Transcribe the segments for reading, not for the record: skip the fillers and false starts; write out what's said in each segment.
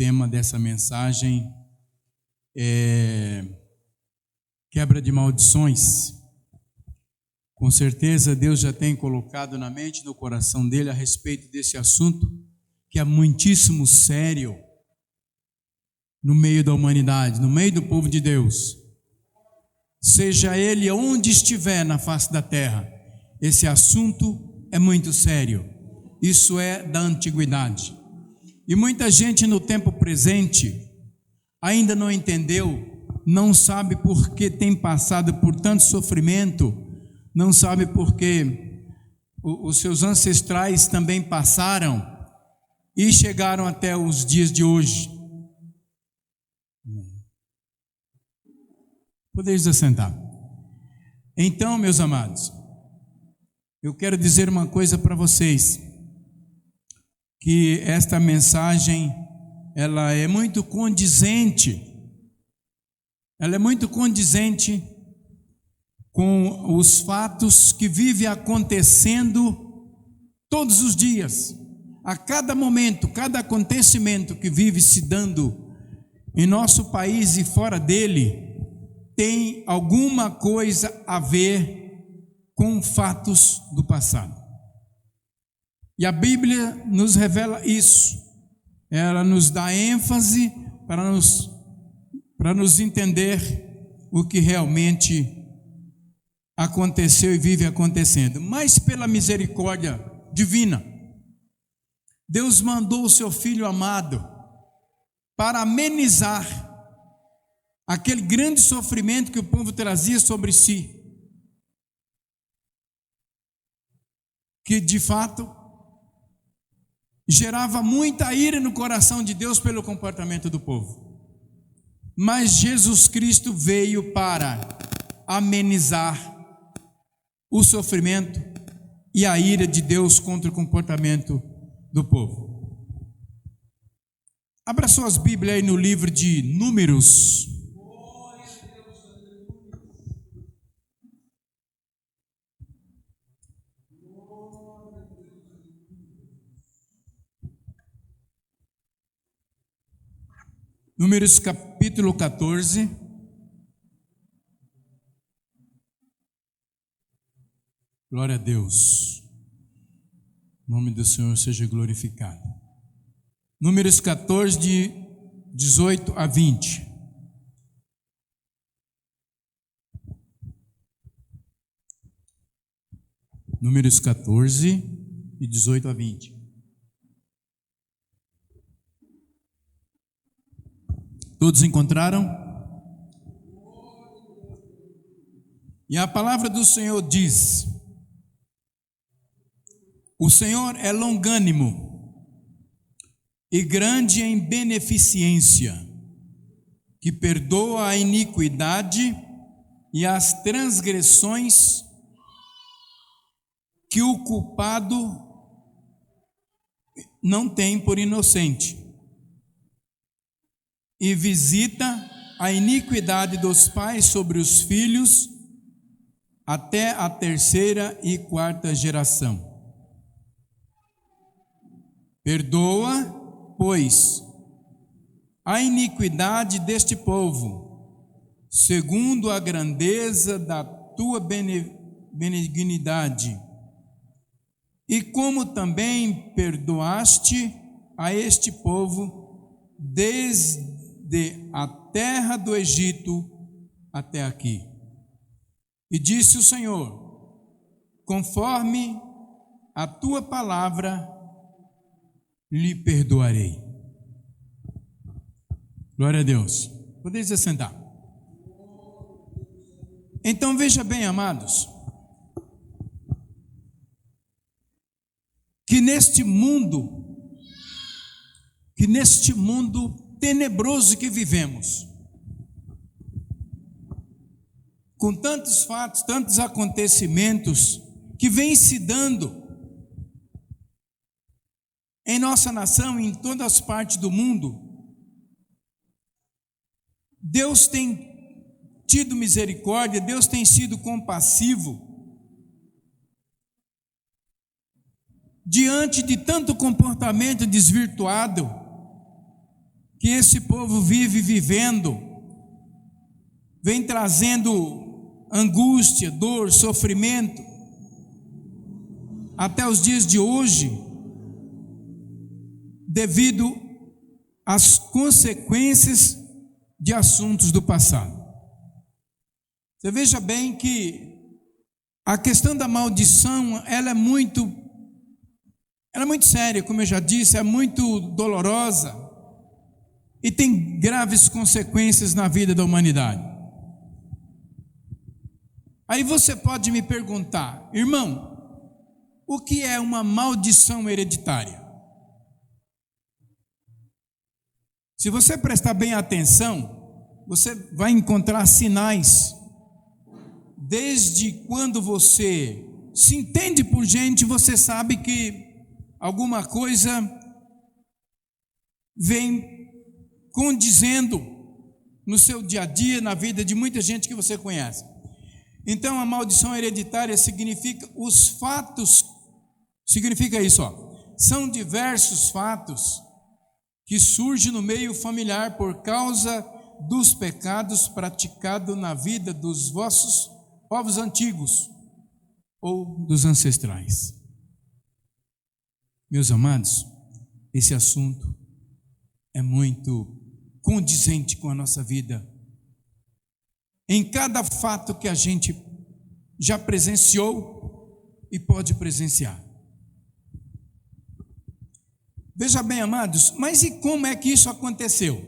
tema dessa mensagem é quebra de maldições. Com certeza Deus já tem colocado na mente e no coração dele a respeito desse assunto, que é muitíssimo sério no meio da humanidade, no meio do povo de Deus. Seja ele onde estiver na face da terra, esse assunto é muito sério. Isso é da antiguidade. E muita gente no tempo presente ainda não entendeu, não sabe por que tem passado por tanto sofrimento, não sabe por que os seus ancestrais também passaram e chegaram até os dias de hoje. Podeis assentar. Então, meus amados, eu quero dizer uma coisa para vocês, que esta mensagem, ela é muito condizente com os fatos que vivem acontecendo todos os dias, a cada momento, cada acontecimento que vive se dando em nosso país e fora dele, tem alguma coisa a ver com fatos do passado. E a Bíblia nos revela isso. Ela nos dá ênfase para nos entender o que realmente aconteceu e vive acontecendo. Mas pela misericórdia divina, Deus mandou o seu Filho amado para amenizar aquele grande sofrimento que o povo trazia sobre si, que de fato gerava muita ira no coração de Deus pelo comportamento do povo. Mas Jesus Cristo veio para amenizar o sofrimento e a ira de Deus contra o comportamento do povo. Abra suas Bíblias aí no livro de Números. Números capítulo 14. Glória a Deus. O nome do Senhor seja glorificado. Números 14, de 18 a 20. Números 14, de 18 a 20. Todos encontraram? E a palavra do Senhor diz: o Senhor é longânimo e grande em beneficência, que perdoa a iniquidade e as transgressões que o culpado não tem por inocente, e visita a iniquidade dos pais sobre os filhos até a terceira e quarta geração. Perdoa, pois, a iniquidade deste povo, segundo a grandeza da tua benignidade, e como também perdoaste a este povo desde a terra do Egito até aqui. E disse o Senhor: conforme a tua palavra lhe perdoarei. Glória a Deus. Podeis assentar. Então veja bem, amados, que neste mundo tenebroso que vivemos, com tantos fatos, tantos acontecimentos que vêm se dando em nossa nação, em todas as partes do mundo, Deus tem tido misericórdia, Deus tem sido compassivo diante de tanto comportamento desvirtuado, que esse povo vive vivendo, vem trazendo angústia, dor, sofrimento, até os dias de hoje, devido às consequências de assuntos do passado. Você veja bem que a questão da maldição, ela é muito séria, como eu já disse, é muito dolorosa e tem graves consequências na vida da humanidade. Aí você pode me perguntar, irmão, o que é uma maldição hereditária? Se você prestar bem atenção, você vai encontrar sinais. Desde quando você se entende por gente, você sabe que alguma coisa vem condizendo no seu dia a dia, na vida de muita gente que você conhece. Então, a maldição hereditária significa os fatos, significa isso, são diversos fatos que surgem no meio familiar por causa dos pecados praticados na vida dos vossos povos antigos ou dos ancestrais. Meus amados, esse assunto é muito condizente com a nossa vida. Em cada fato que a gente já presenciou e pode presenciar. Veja bem, amados, mas e como é que isso aconteceu?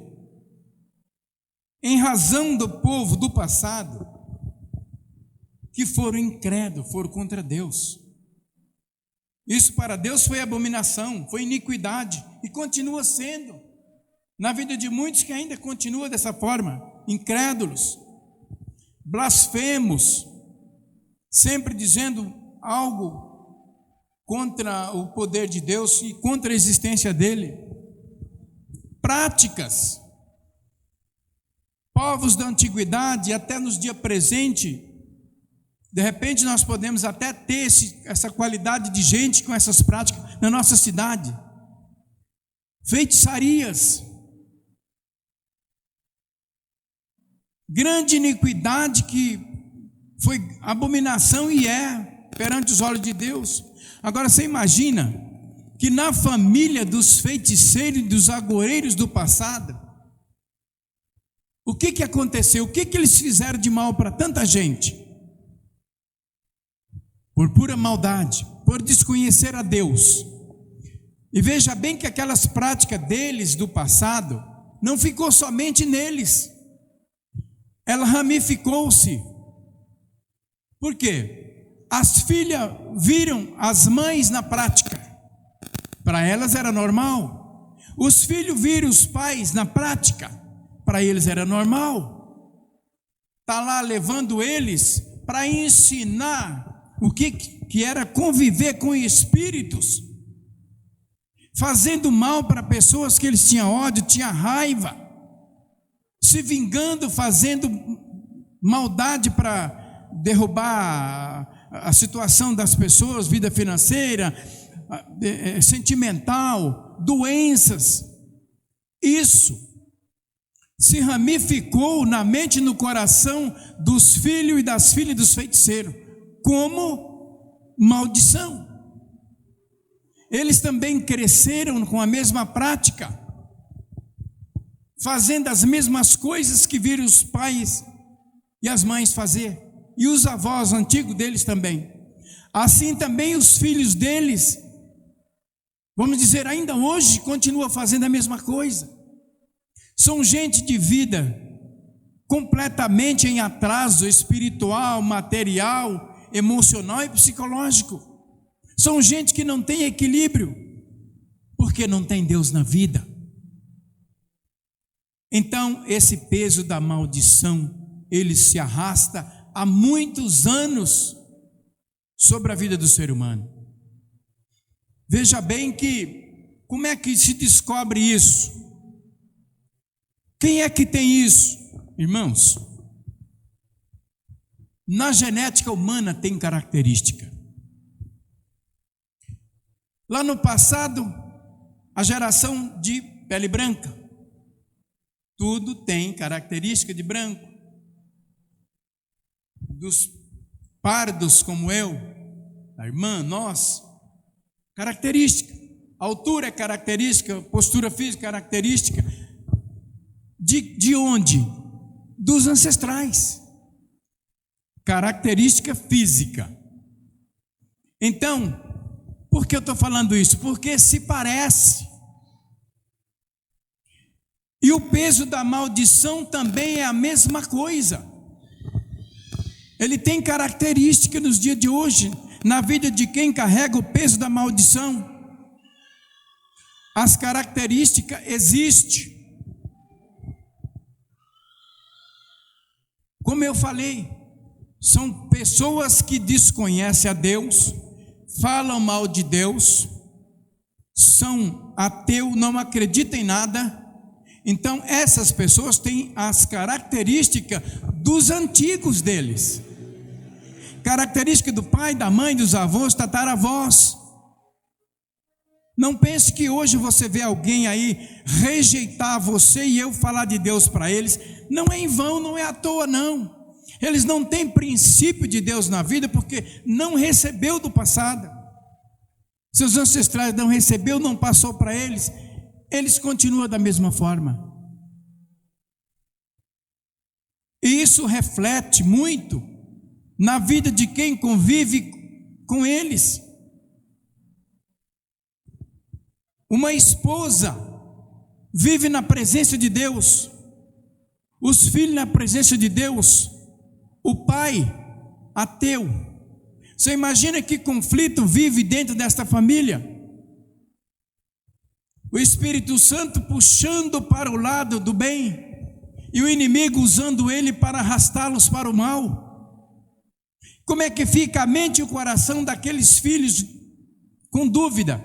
Em razão do povo do passado, que foram incrédulos, foram contra Deus. Isso para Deus foi abominação, foi iniquidade, e continua sendo, na vida de muitos que ainda continua dessa forma, incrédulos, blasfemos, sempre dizendo algo contra o poder de Deus e contra a existência dele. Práticas, povos da antiguidade, até nos dias presentes, de repente nós podemos até ter essa qualidade de gente com essas práticas na nossa cidade. Feitiçarias, grande iniquidade que foi abominação e é perante os olhos de Deus. Agora você imagina que na família dos feiticeiros e dos agoureiros do passado, o que aconteceu? O que eles fizeram de mal para tanta gente? Por pura maldade, por desconhecer a Deus. E veja bem que aquelas práticas deles do passado não ficou somente neles, ela ramificou-se. Por quê? As filhas viram as mães na prática, para elas era normal. Os filhos viram os pais na prática, para eles era normal. Está lá levando eles para ensinar o que era conviver com espíritos, fazendo mal para pessoas que eles tinham ódio, tinham raiva, se vingando, fazendo maldade para derrubar a situação das pessoas, vida financeira, sentimental, doenças. Isso se ramificou na mente e no coração dos filhos e das filhas dos feiticeiros, como maldição. Eles também cresceram com a mesma prática, fazendo as mesmas coisas que viram os pais e as mães fazer, e os avós antigos deles também. Assim também os filhos deles, vamos dizer, ainda hoje continuam fazendo a mesma coisa. São gente de vida completamente em atraso espiritual, material, emocional e psicológico. São gente que não tem equilíbrio, porque não tem Deus na vida. Então esse peso da maldição, ele se arrasta há muitos anos sobre a vida do ser humano. Veja bem que, como é que se descobre isso? Quem é que tem isso? Irmãos, na genética humana tem característica. Lá no passado, a geração de pele branca, tudo tem característica de branco. Dos pardos como eu, a irmã, nós, característica. Altura é característica, postura física é característica. De onde? Dos ancestrais. Característica física. Então, por que eu estou falando isso? Porque se parece. E o peso da maldição também é a mesma coisa. Ele tem característica nos dias de hoje, na vida de quem carrega o peso da maldição. As características existem. Como eu falei, são pessoas que desconhecem a Deus, falam mal de Deus, são ateus, não acreditam em nada. Então essas pessoas têm as características dos antigos deles. Característica do pai, da mãe, dos avós, tataravós. Não pense que hoje você vê alguém aí rejeitar você e eu falar de Deus para eles. Não é em vão, não é à toa não. Eles não têm princípio de Deus na vida porque não recebeu do passado. Seus ancestrais não recebeu, não passou para eles. Eles continuam da mesma forma. E isso reflete muito na vida de quem convive com eles. Uma esposa vive na presença de Deus, os filhos na presença de Deus, o pai ateu. Você imagina que conflito vive dentro desta família? O Espírito Santo puxando para o lado do bem e o inimigo usando ele para arrastá-los para o mal. Como é que fica a mente e o coração daqueles filhos com dúvida?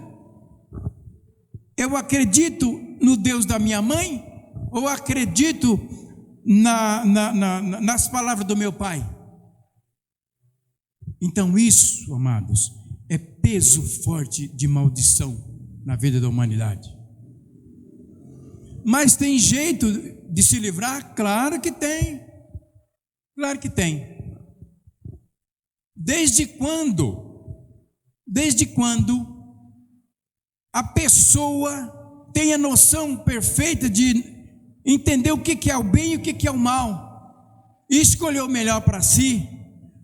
Eu acredito no Deus da minha mãe ou acredito nas palavras do meu pai? Então isso, amados, é peso forte de maldição na vida da humanidade. Mas tem jeito de se livrar? Claro que tem. Claro que tem. Desde quando a pessoa tem a noção perfeita de entender o que é o bem e o que é o mal, e escolher o melhor para si,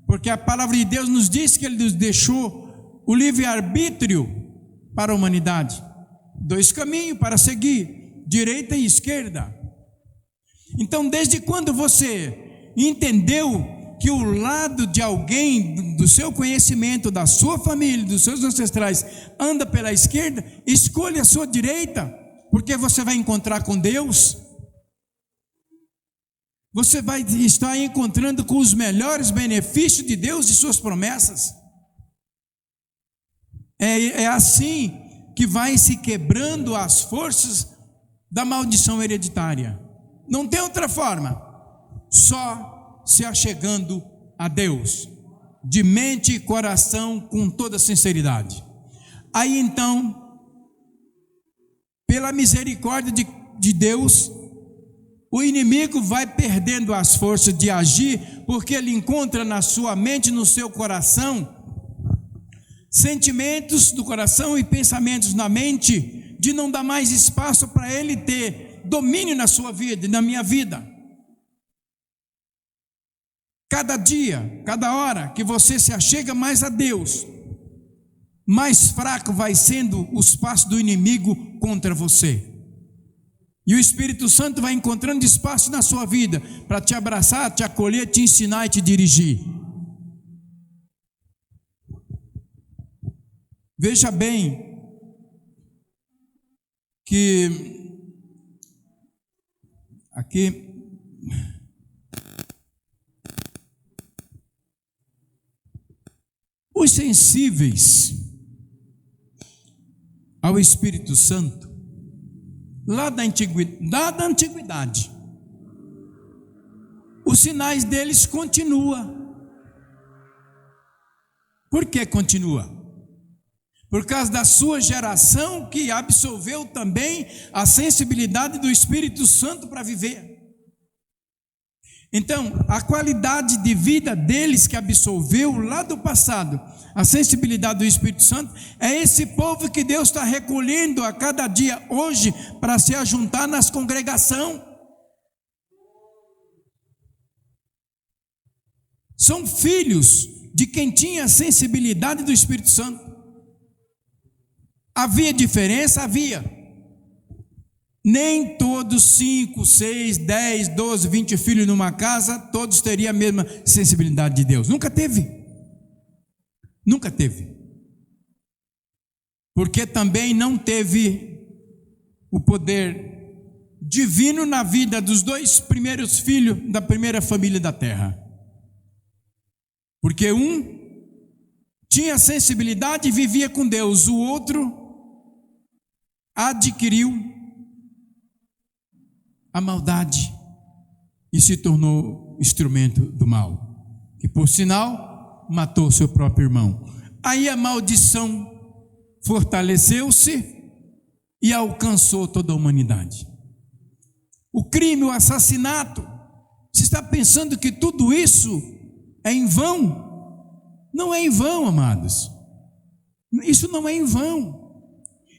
porque a palavra de Deus nos diz que Ele nos deixou o livre-arbítrio para a humanidade, 2 caminhos para seguir, direita e esquerda. Então, desde quando você entendeu que o lado de alguém, do seu conhecimento, da sua família, dos seus ancestrais, anda pela esquerda, escolha a sua direita, porque você vai encontrar com Deus, você vai estar encontrando com os melhores benefícios de Deus e suas promessas. É assim que vai se quebrando as forças da maldição hereditária. Não tem outra forma, só se achegando a Deus, de mente e coração, com toda sinceridade. Aí então, pela misericórdia de Deus, o inimigo vai perdendo as forças de agir, porque ele encontra na sua mente, no seu coração, sentimentos do coração e pensamentos na mente, de não dar mais espaço para ele ter domínio na sua vida e na minha vida. Cada dia, cada hora que você se achega mais a Deus, mais fraco vai sendo os passos do inimigo contra você. E o Espírito Santo vai encontrando espaço na sua vida para te abraçar, te acolher, te ensinar e te dirigir. Veja bem que aqui os sensíveis ao Espírito Santo, lá da antiguidade, os sinais deles continuam. Por que continua? por causa da sua geração que absorveu também a sensibilidade do Espírito Santo para viver. Então, a qualidade de vida deles que absorveu lá do passado, a sensibilidade do Espírito Santo, é esse povo que Deus está recolhendo a cada dia hoje para se ajuntar nas congregações. São filhos de quem tinha a sensibilidade do Espírito Santo. Havia diferença? Havia. Nem todos 5, 6, 10, 12, 20 filhos numa casa, todos teriam a mesma sensibilidade de Deus. Nunca teve. Nunca teve. Porque também não teve o poder divino na vida dos 2 primeiros filhos da primeira família da terra. Porque um tinha sensibilidade e vivia com Deus, o outro adquiriu a maldade e se tornou instrumento do mal, que por sinal matou seu próprio irmão. Aí a maldição fortaleceu-se e alcançou toda a humanidade. O crime, o assassinato, você está pensando que tudo isso é em vão? Não é em vão, amados. Isso não é em vão.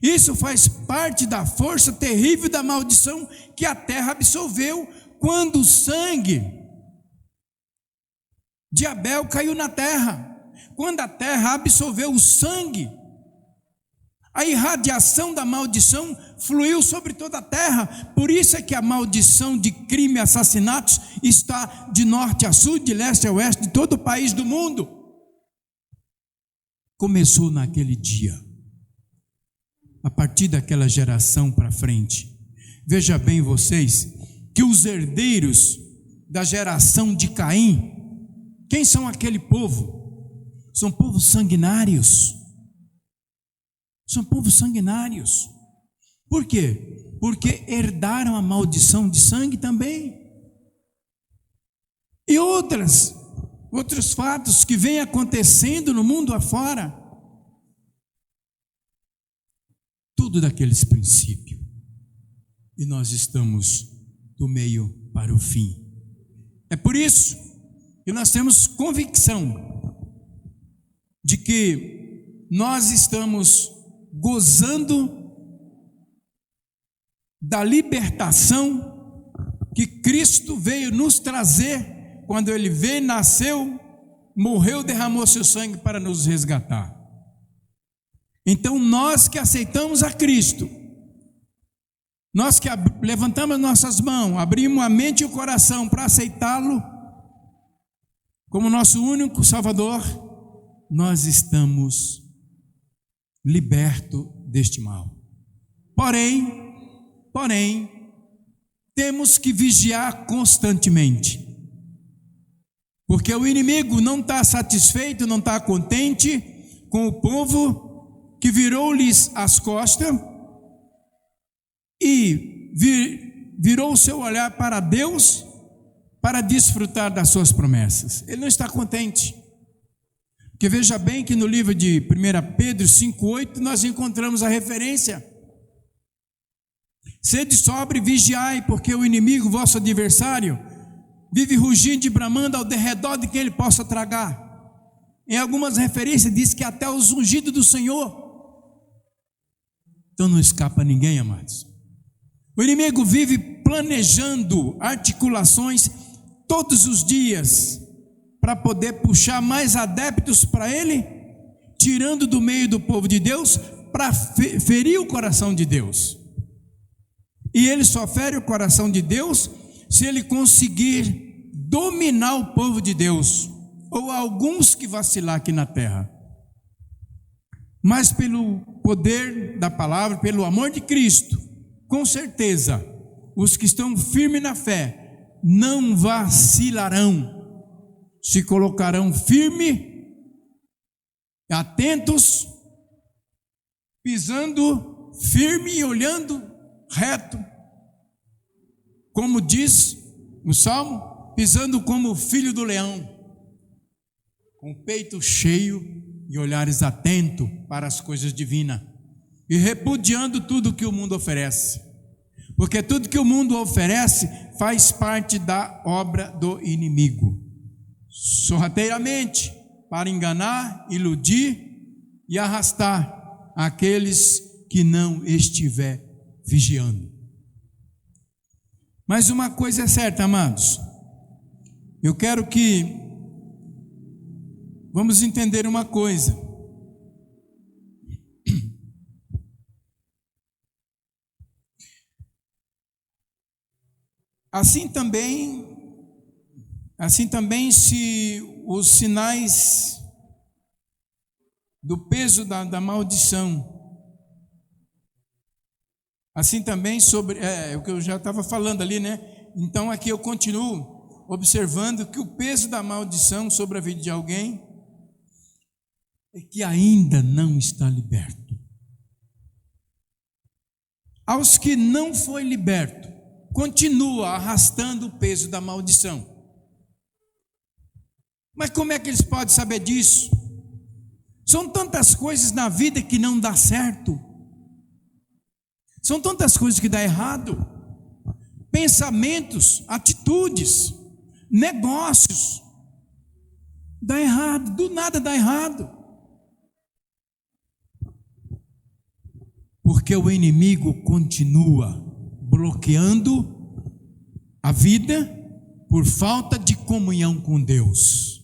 Isso faz parte da força terrível da maldição que a terra absorveu quando o sangue de Abel caiu na terra. Quando a terra absorveu o sangue, a irradiação da maldição fluiu sobre toda a terra. Por isso é que a maldição de crime e assassinatos está de norte a sul, de leste a oeste, de todo o país do mundo. Começou naquele dia. A partir daquela geração para frente. Veja bem vocês, que os herdeiros da geração de Caim, quem são aquele povo? São povos sanguinários. São povos sanguinários. Por quê? Porque herdaram a maldição de sangue também. E outros fatos que vêm acontecendo no mundo afora. Tudo daqueles princípios. E nós estamos do meio para o fim. É por isso que nós temos convicção de que nós estamos gozando da libertação que Cristo veio nos trazer quando Ele veio, nasceu, morreu, derramou seu sangue para nos resgatar. Então nós que aceitamos a Cristo, nós que levantamos nossas mãos, abrimos a mente e o coração para aceitá-lo como nosso único Salvador, nós estamos libertos deste mal. Porém, temos que vigiar constantemente, porque o inimigo não está satisfeito, não está contente com o povo que virou-lhes as costas e virou o seu olhar para Deus para desfrutar das suas promessas. Ele não está contente. Porque veja bem que no livro de 1 Pedro 5,8 nós encontramos a referência: sede sóbrio e vigiai, porque o inimigo, vosso adversário, vive rugindo e bramando ao derredor de quem ele possa tragar. Em algumas referências diz que até os ungidos do Senhor. Então não escapa ninguém, amados. O inimigo vive planejando articulações todos os dias para poder puxar mais adeptos para ele, tirando do meio do povo de Deus para ferir o coração de Deus. E ele só fere o coração de Deus se ele conseguir dominar o povo de Deus, ou alguns que vacilar aqui na terra. Mas pelo poder da palavra, pelo amor de Cristo, com certeza, os que estão firmes na fé não vacilarão, se colocarão firmes, atentos, pisando firme e olhando reto, como diz no Salmo, pisando como o filho do leão, com o peito cheio e olhares atento para as coisas divinas e repudiando tudo que o mundo oferece, porque tudo que o mundo oferece faz parte da obra do inimigo, sorrateiramente, para enganar, iludir e arrastar aqueles que não estiver vigiando. Mas uma coisa é certa, amados, eu quero que vamos entender uma coisa. Assim também, se os sinais do peso da maldição, assim também sobre, o que eu já estava falando ali, né? Então aqui eu continuo observando que o peso da maldição sobre a vida de alguém é que ainda não está liberto. Aos que não foi liberto, continua arrastando o peso da maldição. Mas como é que eles podem saber disso? São tantas coisas na vida que não dá certo. São tantas coisas que dá errado. Pensamentos, atitudes, negócios. Dá errado, do nada dá errado. Porque o inimigo continua bloqueando a vida por falta de comunhão com Deus.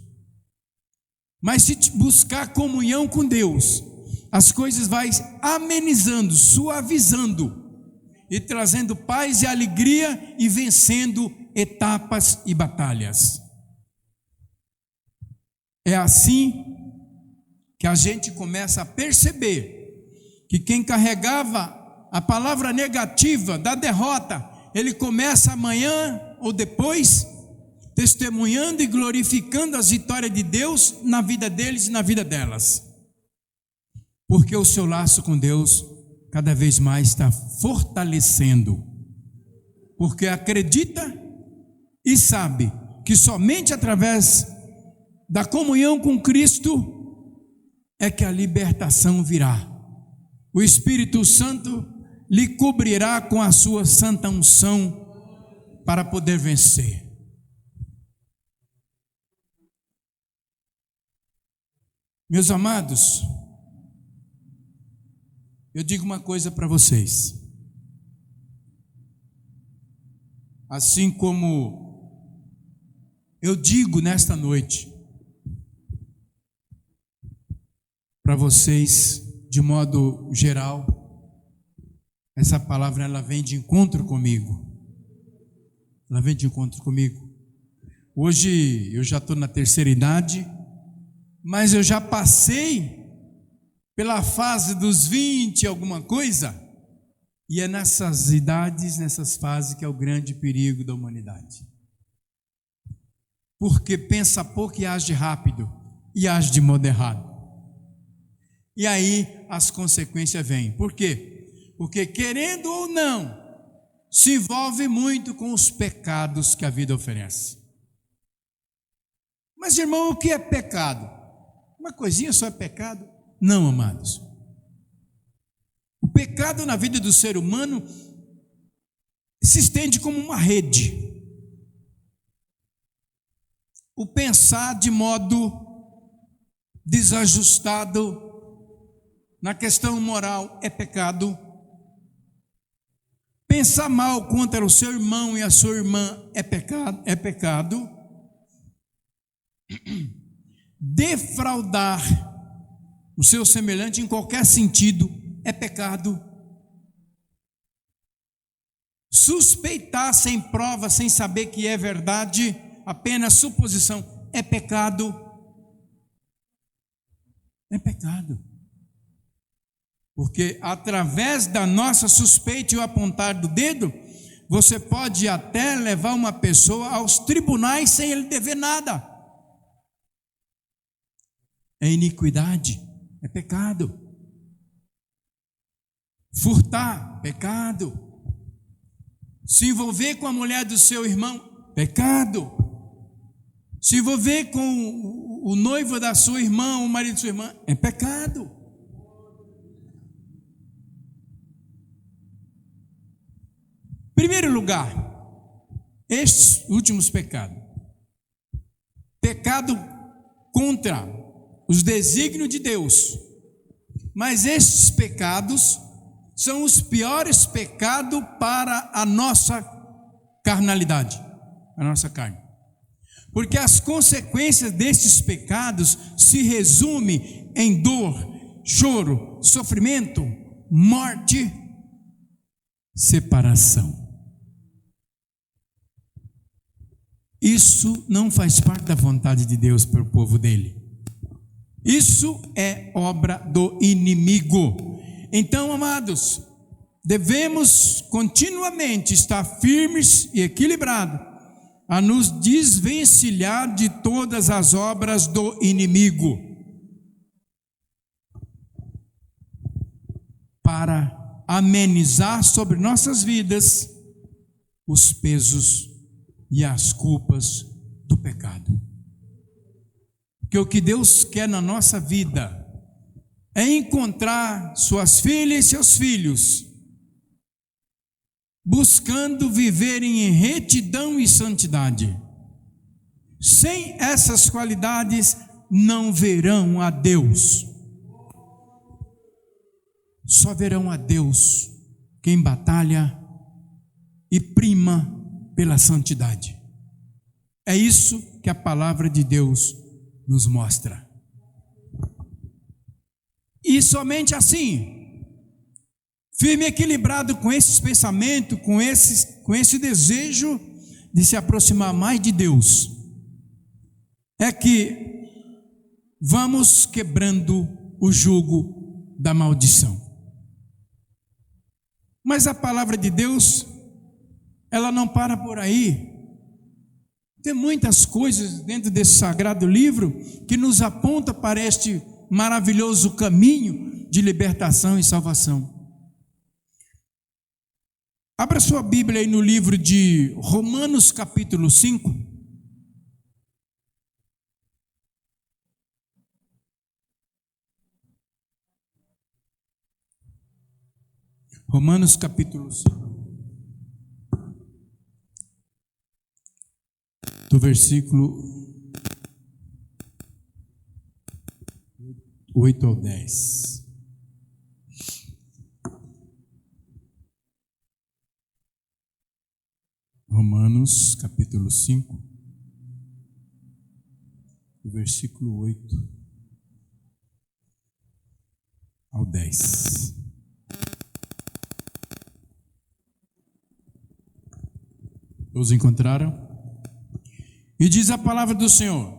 Mas se buscar comunhão com Deus, as coisas vai amenizando, suavizando e trazendo paz e alegria e vencendo etapas e batalhas. É assim que a gente começa a perceber que quem carregava a palavra negativa da derrota, ele começa amanhã ou depois testemunhando e glorificando as vitórias de Deus na vida deles e na vida delas, porque o seu laço com Deus cada vez mais está fortalecendo, porque acredita e sabe que somente através da comunhão com Cristo é que a libertação virá. O Espírito Santo lhe cobrirá com a sua santa unção para poder vencer. Meus amados, eu digo uma coisa para vocês. Assim como eu digo nesta noite para vocês, de modo geral, essa palavra ela vem de encontro comigo. Ela vem de encontro comigo. Hoje eu já estou na terceira idade, mas eu já passei pela fase dos 20 alguma coisa, e é nessas idades, nessas fases que é o grande perigo da humanidade. Porque pensa pouco e age rápido, e age de modo errado. E aí as consequências vêm. Por quê? Porque querendo ou não, se envolve muito com os pecados que a vida oferece. Mas irmão, o que é pecado? Uma coisinha só é pecado? Não, amados. O pecado na vida do ser humano se estende como uma rede. O pensar de modo desajustado na questão moral é pecado. Pensar mal contra o seu irmão e a sua irmã é pecado. Defraudar o seu semelhante em qualquer sentido é pecado. Suspeitar sem prova, sem saber que é verdade, apenas suposição, é pecado. É pecado. Porque através da nossa suspeita e o apontar do dedo, você pode até levar uma pessoa aos tribunais sem ele dever nada. É iniquidade, é pecado. Furtar, pecado. Se envolver com a mulher do seu irmão, pecado. Se envolver com o noivo da sua irmã, o marido da sua irmã, é pecado. Primeiro lugar, estes últimos pecados. Pecado contra os desígnios de Deus. Mas estes pecados são os piores pecados para a nossa carnalidade, a nossa carne. Porque as consequências destes pecados se resumem em dor, choro, sofrimento, morte, separação. Isso não faz parte da vontade de Deus para o povo dele. Isso é obra do inimigo. Então, amados, devemos continuamente estar firmes e equilibrados a nos desvencilhar de todas as obras do inimigo, para amenizar sobre nossas vidas os pesos e as culpas do pecado. Porque o que Deus quer na nossa vida é encontrar suas filhas e seus filhos buscando viverem em retidão e santidade. Sem essas qualidades, não verão a Deus. Só verão a Deus quem batalha e prima pela santidade. É isso que a palavra de Deus nos mostra. E somente assim, firme e equilibrado com esses pensamentos, com esse desejo de se aproximar mais de Deus, é que vamos quebrando o jugo da maldição. Mas a palavra de Deus, ela não para por aí. Tem muitas coisas dentro desse sagrado livro que nos aponta para este maravilhoso caminho de libertação e salvação. Abra sua Bíblia aí no livro de Romanos capítulo 5. Romanos capítulo 5. Do versículo 8 ao 10. Romanos capítulo 5, do versículo 8 ao 10. Todos encontraram? E diz a palavra do Senhor: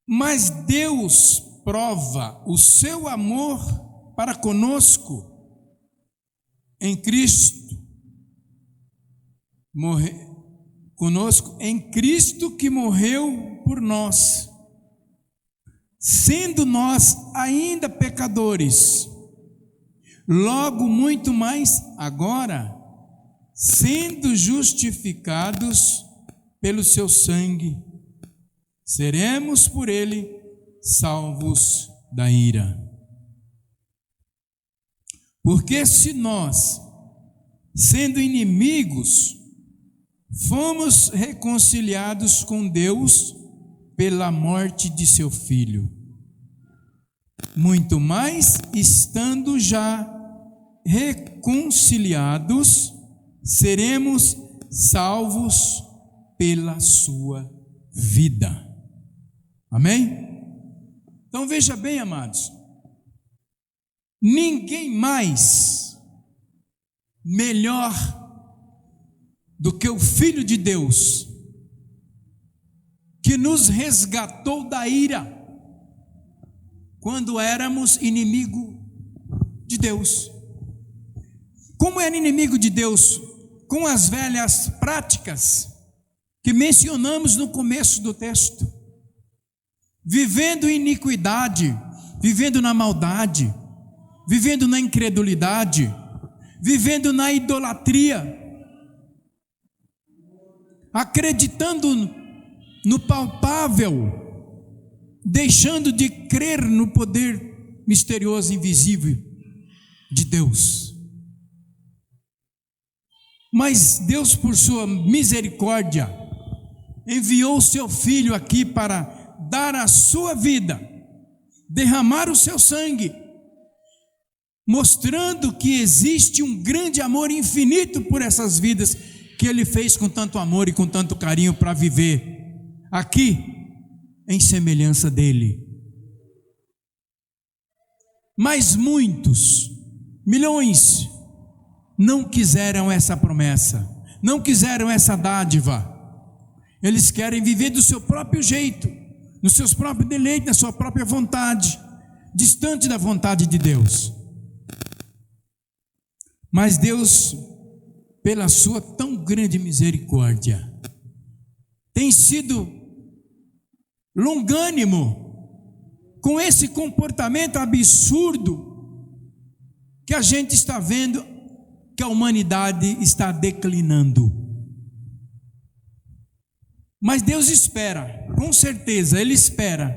mas Deus prova o seu amor para conosco em Cristo. Conosco em Cristo, que morreu por nós, sendo nós ainda pecadores, logo muito mais agora, sendo justificados pelo seu sangue, seremos por ele salvos da ira. Porque se nós, sendo inimigos, fomos reconciliados com Deus pela morte de seu Filho, muito mais, estando já reconciliados, seremos salvos pela sua vida. Amém? Então veja bem, amados, ninguém mais melhor do que o Filho de Deus, que nos resgatou da ira, quando éramos inimigo de Deus. Como era inimigo de Deus? Com as velhas práticas que mencionamos no começo do texto, vivendo em iniquidade, vivendo na maldade, vivendo na incredulidade, vivendo na idolatria, acreditando no palpável, deixando de crer no poder misterioso e invisível de Deus. Mas Deus, por sua misericórdia, enviou o seu Filho aqui para dar a sua vida, derramar o seu sangue, mostrando que existe um grande amor infinito por essas vidas que Ele fez com tanto amor e com tanto carinho para viver aqui em semelhança dEle. Mas muitos, milhões, não quiseram essa promessa, não quiseram essa dádiva. Eles querem viver do seu próprio jeito, nos seus próprios deleites, na sua própria vontade, distante da vontade de Deus. Mas Deus, pela sua tão grande misericórdia, tem sido longânimo com esse comportamento absurdo que a gente está vendo, que a humanidade está declinando. Mas Deus espera, com certeza Ele espera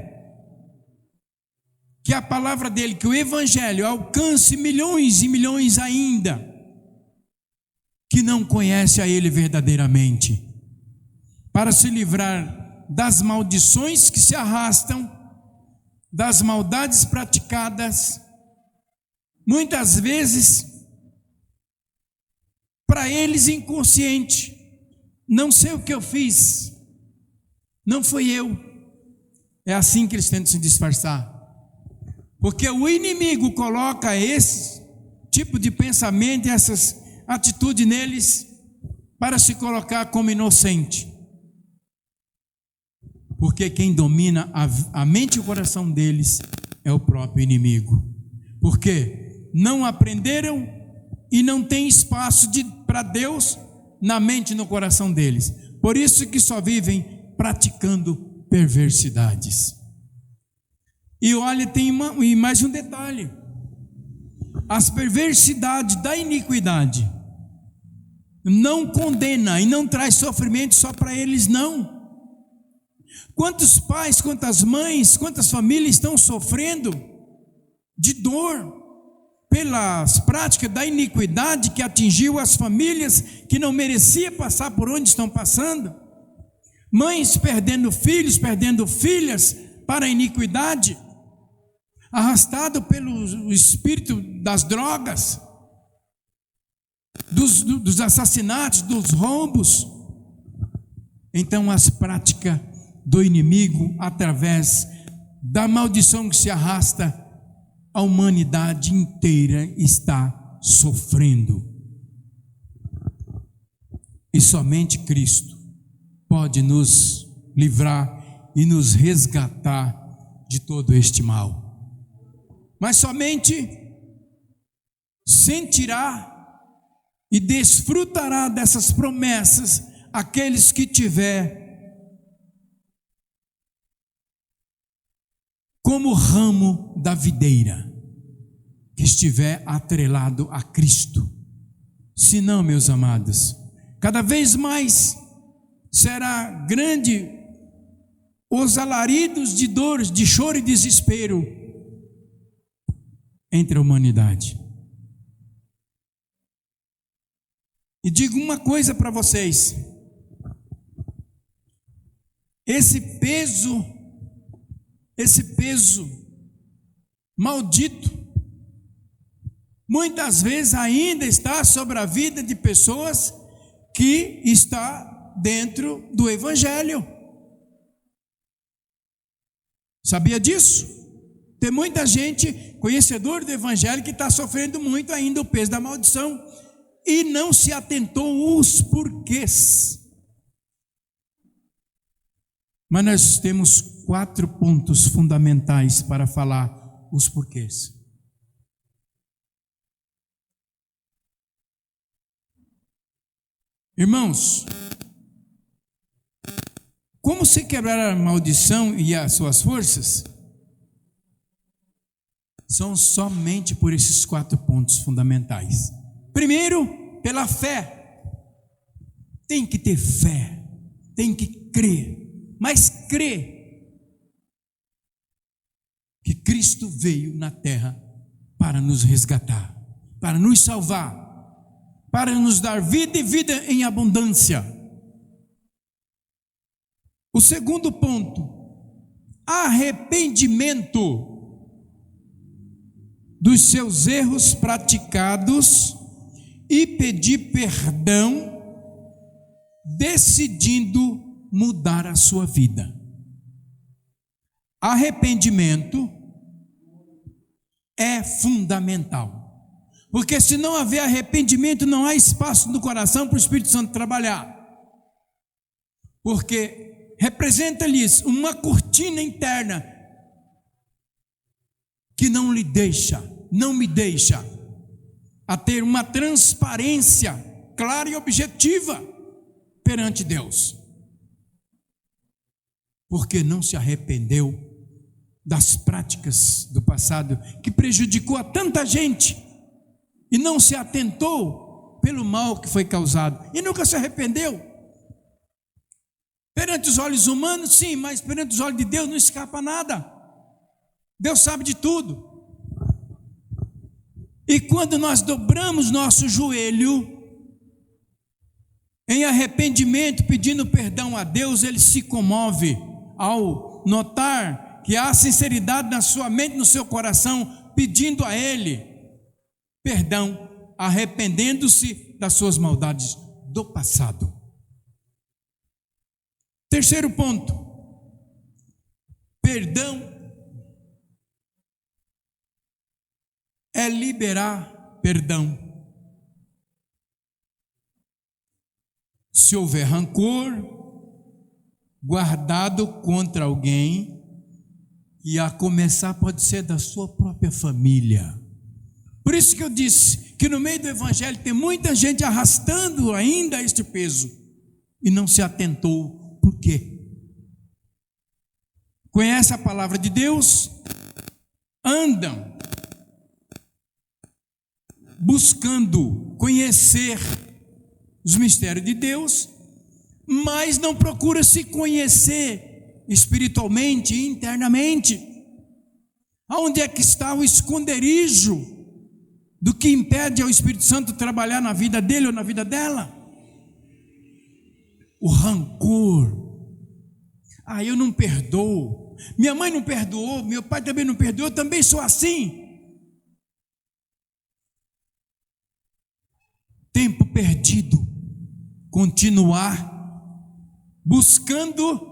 que a palavra dele, que o evangelho alcance milhões e milhões ainda que não conhecem a Ele verdadeiramente, para se livrar das maldições que se arrastam, das maldades praticadas, muitas vezes para eles inconsciente. Não sei o que eu fiz, não fui eu. É assim que eles tentam se disfarçar, porque o inimigo coloca esse tipo de pensamento e essas atitudes neles para se colocar como inocente, porque quem domina a mente e o coração deles é o próprio inimigo, porque não aprenderam e não tem espaço para Deus na mente e no coração deles, por isso que só vivem praticando perversidades. E olha, tem mais um detalhe: as perversidades da iniquidade não condena e não traz sofrimento só para eles, não. Quantos pais, quantas mães, quantas famílias estão sofrendo de dor pelas práticas da iniquidade que atingiu as famílias que não mereciam passar por onde estão passando? Mães perdendo filhos, perdendo filhas para a iniquidade, arrastado pelo espírito das drogas, dos assassinatos, dos roubos. Então as práticas do inimigo, através da maldição que se arrasta, a humanidade inteira está sofrendo. E somente Cristo pode nos livrar e nos resgatar de todo este mal. Mas somente sentirá e desfrutará dessas promessas aqueles que tiver como ramo da videira, que estiver atrelado a Cristo. Se não, meus amados, cada vez mais será grande os alaridos de dores, de choro e desespero entre a humanidade. E digo uma coisa para vocês: esse peso maldito, muitas vezes ainda está sobre a vida de pessoas que está dentro do evangelho. Sabia disso? Tem muita gente conhecedor do evangelho que está sofrendo muito ainda o peso da maldição e não se atentou os porquês. Mas nós temos 4 pontos fundamentais para falar os porquês. Irmãos, como se quebrar a maldição e as suas forças? São somente por esses 4 pontos fundamentais. Primeiro, pela fé. Tem que ter fé, tem que crer, mas crê que Cristo veio na terra para nos resgatar, para nos salvar, para nos dar vida e vida em abundância. O segundo ponto, arrependimento dos seus erros praticados e pedir perdão, decidindo mudar a sua vida. Arrependimento é fundamental, porque se não haver arrependimento, não há espaço no coração para o Espírito Santo trabalhar, porque representa-lhes uma cortina interna que não me deixa a ter uma transparência clara e objetiva perante Deus, porque não se arrependeu das práticas do passado que prejudicou a tanta gente e não se atentou pelo mal que foi causado e nunca se arrependeu. Perante os olhos humanos, sim, mas perante os olhos de Deus não escapa nada. Deus sabe de tudo. E quando nós dobramos nosso joelho em arrependimento, pedindo perdão a Deus, Ele se comove ao notar que há sinceridade na sua mente, no seu coração, pedindo a Ele perdão, arrependendo-se das suas maldades do passado. Terceiro ponto, perdão é liberar perdão. Se houver rancor guardado contra alguém, e a começar pode ser da sua própria família. Por isso que eu disse que no meio do evangelho tem muita gente arrastando ainda este peso e não se atentou. Por quê? Conhece a palavra de Deus, andam buscando conhecer os mistérios de Deus, mas não procura se conhecer espiritualmente e internamente. Aonde é que está o esconderijo do que impede ao Espírito Santo trabalhar na vida dele ou na vida dela? O rancor. Eu não perdoo. Minha mãe não perdoou, meu pai também não perdoou, eu também sou assim. Tempo perdido. Continuar buscando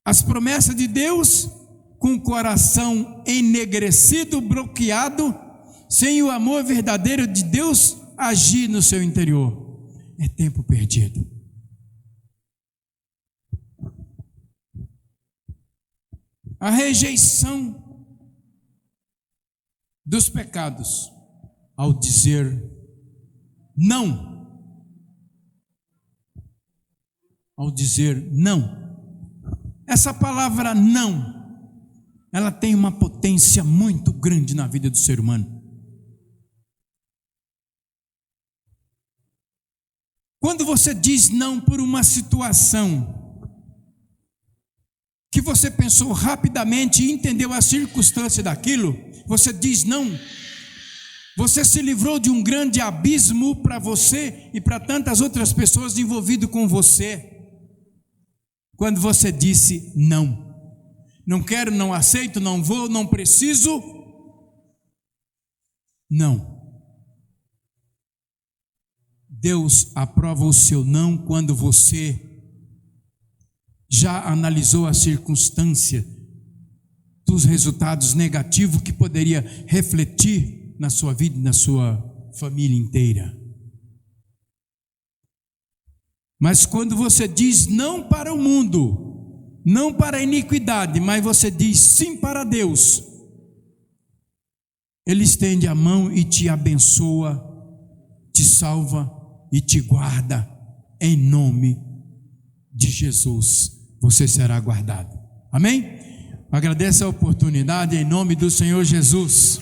as promessas de Deus com o coração enegrecido, bloqueado, sem o amor verdadeiro de Deus agir no seu interior. É tempo perdido. A rejeição dos pecados ao dizer não. Ao dizer não. Essa palavra não, ela tem uma potência muito grande na vida do ser humano. Quando você diz não por uma situação que você pensou rapidamente e entendeu a circunstância daquilo, você diz não, você se livrou de um grande abismo para você e para tantas outras pessoas envolvidas com você. Quando você disse não, não quero, não aceito, não vou, não preciso, não. Deus aprova o seu não quando você já analisou a circunstância dos resultados negativos que poderia refletir na sua vida e na sua família inteira. Mas quando você diz não para o mundo, não para a iniquidade, mas você diz sim para Deus, Ele estende a mão e te abençoa, te salva e te guarda. Em nome de Jesus, você será guardado. Amém? Agradeço a oportunidade em nome do Senhor Jesus.